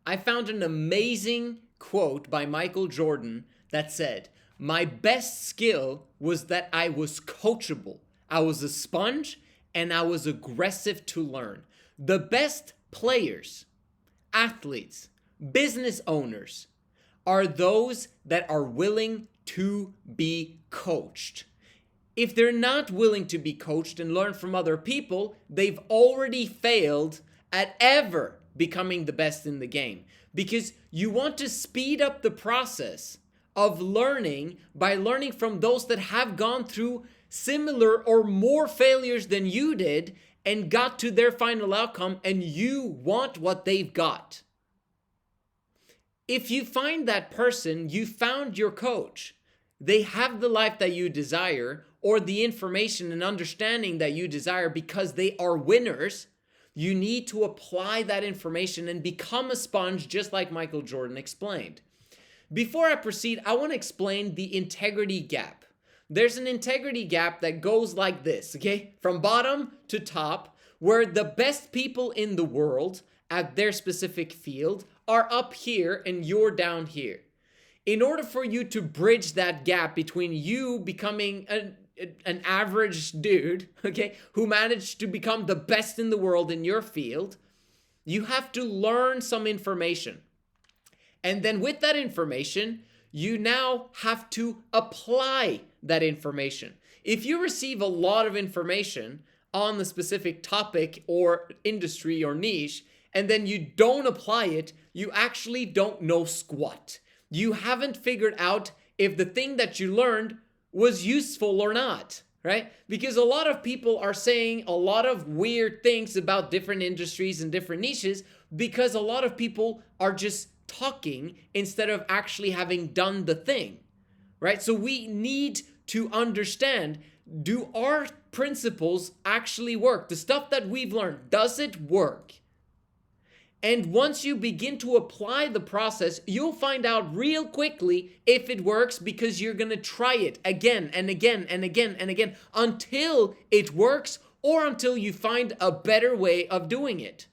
I found an amazing quote by Michael Jordan that said, "My best skill was that I was coachable. I was a sponge and I was aggressive to learn." The best players, athletes, business owners are those that are willing to be coached. If they're not willing to be coached and learn from other people, they've already failed at ever becoming the best in the game. Because you want to speed up the process of learning by learning from those that have gone through similar or more failures than you did and got to their final outcome, and you want what they've got. If you find that person, you found your coach. They have the life that you desire, or the information and understanding that you desire because they are winners. You need to apply that information and become a sponge, just like Michael Jordan explained. Before I proceed, I want to explain the integrity gap. There's an integrity gap that goes like this, okay? From bottom to top, where the best people in the world at their specific field are up here and you're down here. In order for you to bridge that gap between you becoming an average dude, okay, who managed to become the best in the world in your field, you have to learn some information. And then with that information, you now have to apply that information. If you receive a lot of information on the specific topic or industry or niche, and then you don't apply it, you actually don't know squat. You haven't figured out if the thing that you learned was useful or not, right? Because a lot of people are saying a lot of weird things about different industries and different niches because a lot of people are just talking instead of actually having done the thing, right? So we need to understand, do our principles actually work? The stuff that we've learned, does it work? And once you begin to apply the process, you'll find out real quickly if it works, because you're going to try it again and again and again and again until it works, or until you find a better way of doing it.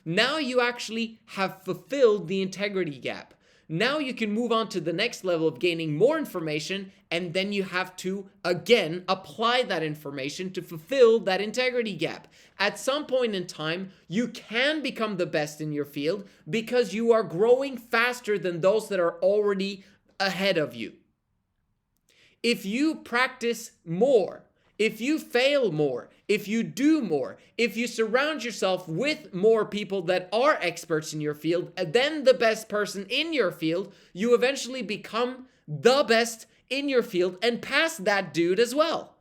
Now you actually have fulfilled the integrity gap. Now you can move on to the next level of gaining more information, and then you have to, again, apply that information to fulfill that integrity gap. At some point in time, you can become the best in your field because you are growing faster than those that are already ahead of you. If you practice more, if you fail more, if you do more, if you surround yourself with more people that are experts in your field than the best person in your field, you eventually become the best in your field and pass that dude as well.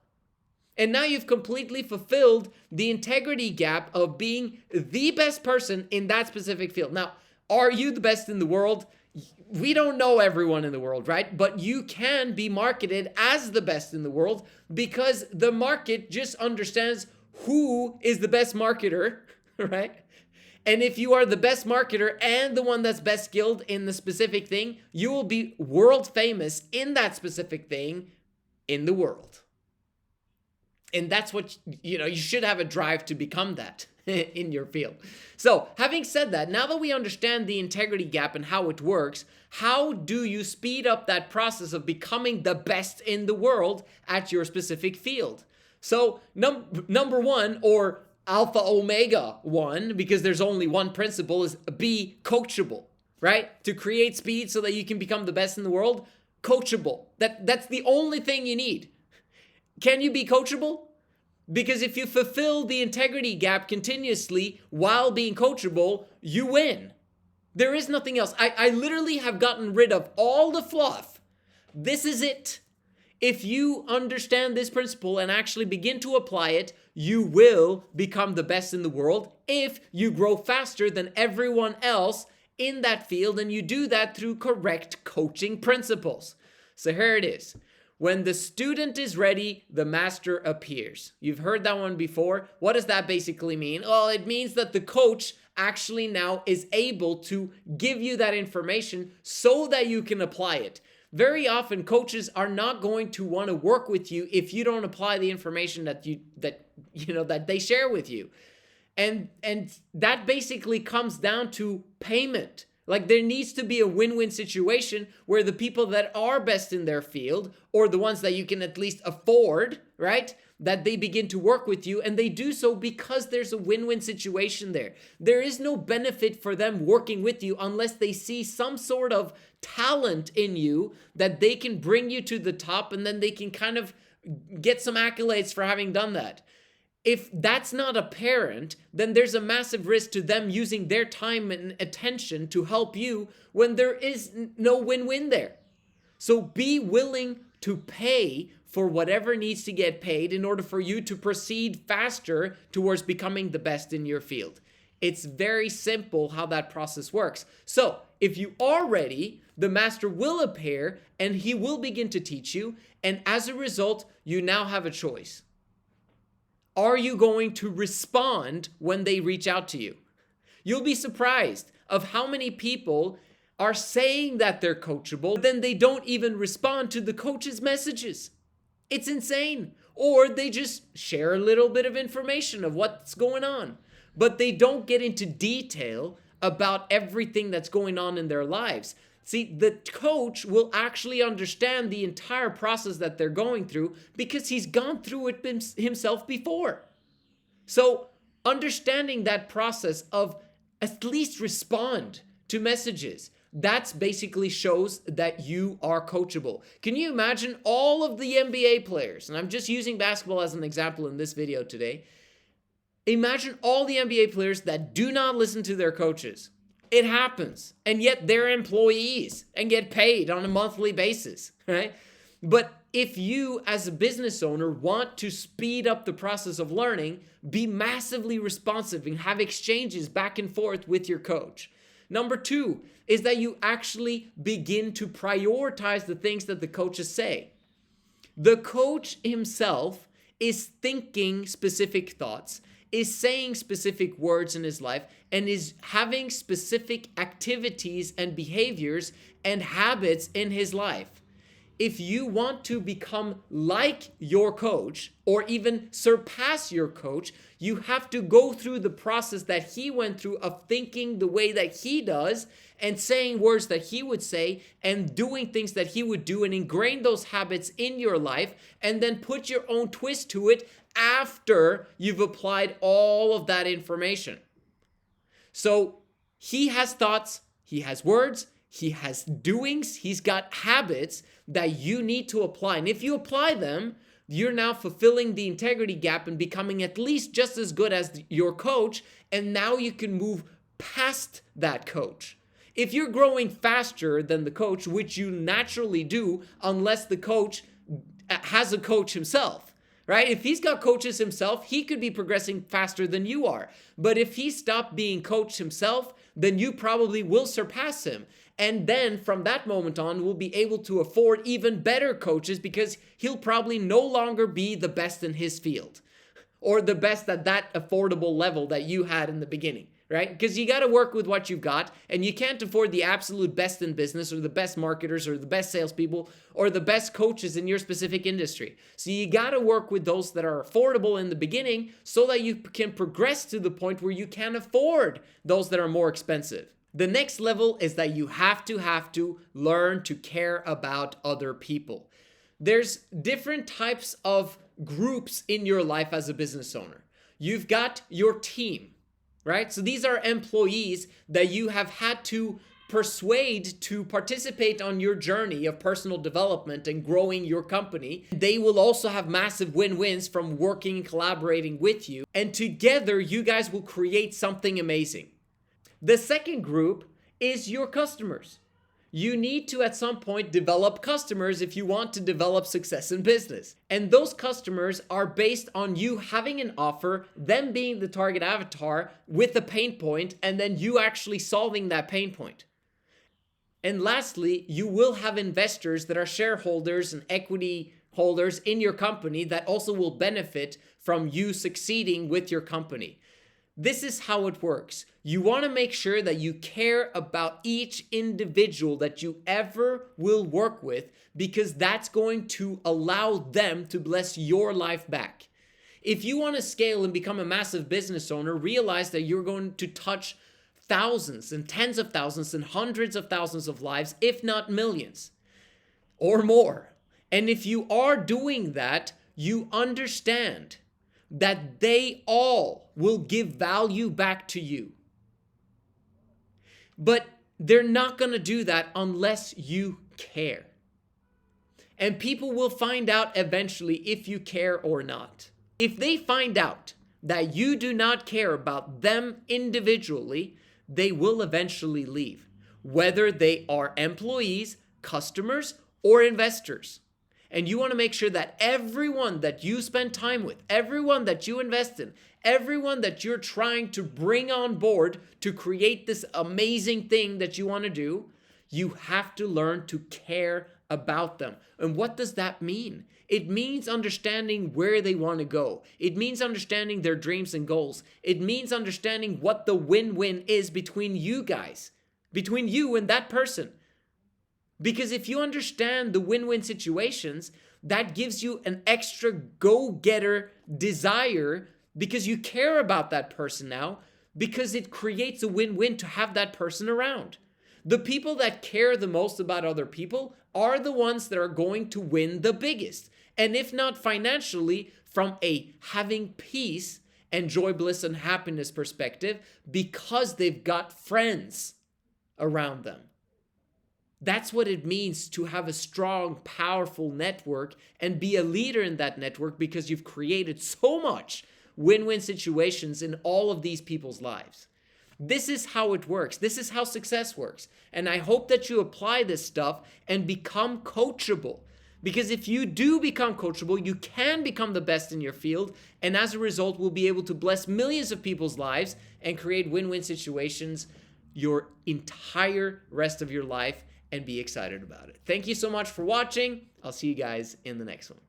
And now you've completely fulfilled the integrity gap of being the best person in that specific field. Now, are you the best in the world? We don't know everyone in the world, right? But you can be marketed as the best in the world because the market just understands who is the best marketer, right? And if you are the best marketer and the one that's best skilled in the specific thing, you will be world famous in that specific thing in the world. And that's what, you should have a drive to become that in your field. So having said that, now that we understand the integrity gap and how it works, how do you speed up that process of becoming the best in the world at your specific field? So number one, or alpha omega one, because there's only one principle, is be coachable, right? To create speed so that you can become the best in the world, coachable. That's the only thing you need. Can you be coachable? Because if you fulfill the integrity gap continuously while being coachable, you win. There is nothing else. I literally have gotten rid of all the fluff. This is it. If you understand this principle and actually begin to apply it, you will become the best in the world if you grow faster than everyone else in that field, and you do that through correct coaching principles. So here it is. When the student is ready, the master appears. You've heard that one before. What does that basically mean? Well, it means that the coach actually now is able to give you that information so that you can apply it. Very often, coaches are not going to want to work with you if you don't apply the information that they share with you. And that basically comes down to payment. Like there needs to be a win-win situation where the people that are best in their field, or the ones that you can at least afford, right? That they begin to work with you, and they do so because there's a win-win situation there. There is no benefit for them working with you unless they see some sort of talent in you that they can bring you to the top, and then they can kind of get some accolades for having done that. If that's not apparent, then there's a massive risk to them using their time and attention to help you when there is no win-win there. So be willing to pay for whatever needs to get paid in order for you to proceed faster towards becoming the best in your field. It's very simple how that process works. So if you are ready, the master will appear and he will begin to teach you. And as a result, you now have a choice. Are you going to respond when they reach out to you? You'll be surprised of how many people are saying that they're coachable, then they don't even respond to the coach's messages. It's insane. Or they just share a little bit of information of what's going on, but they don't get into detail about everything that's going on in their lives. See, the coach will actually understand the entire process that they're going through because he's gone through it himself before. So understanding that process of at least respond to messages, that's basically shows that you are coachable. Can you imagine all of the NBA players, and I'm just using basketball as an example in this video today. Imagine all the NBA players that do not listen to their coaches. It happens, and yet they're employees and get paid on a monthly basis, right? But if you as a business owner want to speed up the process of learning, be massively responsive and have exchanges back and forth with your coach. Number 2 is that you actually begin to prioritize the things that the coaches say. The coach himself is thinking specific thoughts, is saying specific words in his life, and is having specific activities and behaviors and habits in his life. If you want to become like your coach or even surpass your coach, you have to go through the process that he went through of thinking the way that he does and saying words that he would say and doing things that he would do and ingrain those habits in your life and then put your own twist to it after you've applied all of that information. So he has thoughts, he has words, he has doings, he's got habits that you need to apply. And if you apply them, you're now fulfilling the integrity gap and becoming at least just as good as your coach. And now you can move past that coach. If you're growing faster than the coach, which you naturally do, unless the coach has a coach himself, right? If he's got coaches himself, he could be progressing faster than you are. But if he stopped being coached himself, then you probably will surpass him. And then from that moment on, we'll be able to afford even better coaches because he'll probably no longer be the best in his field or the best at that affordable level that you had in the beginning, right? Because you got to work with what you've got, and you can't afford the absolute best in business or the best marketers or the best salespeople or the best coaches in your specific industry. So you got to work with those that are affordable in the beginning so that you can progress to the point where you can afford those that are more expensive. The next level is that you have to learn to care about other people. There's different types of groups in your life as a business owner. You've got your team, right? So these are employees that you have had to persuade to participate on your journey of personal development and growing your company. They will also have massive win-wins from working and collaborating with you. And together, you guys will create something amazing. The second group is your customers. You need to at some point develop customers if you want to develop success in business. And those customers are based on you having an offer, them being the target avatar with a pain point, and then you actually solving that pain point. And lastly, you will have investors that are shareholders and equity holders in your company that also will benefit from you succeeding with your company. This is how it works. You want to make sure that you care about each individual that you ever will work with, because that's going to allow them to bless your life back. If you want to scale and become a massive business owner, realize that you're going to touch thousands and tens of thousands and hundreds of thousands of lives, if not millions or more. And if you are doing that, you understand that they all will give value back to you. But they're not going to do that unless you care. And people will find out eventually if you care or not. If they find out that you do not care about them individually, they will eventually leave, whether they are employees, customers, or investors. And you want to make sure that everyone that you spend time with, everyone that you invest in, everyone that you're trying to bring on board to create this amazing thing that you want to do, you have to learn to care about them. And what does that mean? It means understanding where they want to go. It means understanding their dreams and goals. It means understanding what the win-win is between you guys, between you and that person. Because if you understand the win-win situations, that gives you an extra go-getter desire because you care about that person now, because it creates a win-win to have that person around. The people that care the most about other people are the ones that are going to win the biggest. And if not financially, from a having peace and joy, bliss, and happiness perspective, because they've got friends around them. That's what it means to have a strong, powerful network and be a leader in that network, because you've created so much win-win situations in all of these people's lives. This is how it works. This is how success works. And I hope that you apply this stuff and become coachable. Because if you do become coachable, you can become the best in your field. And as a result, will be able to bless millions of people's lives and create win-win situations your entire rest of your life and be excited about it. Thank you so much for watching. I'll see you guys in the next one.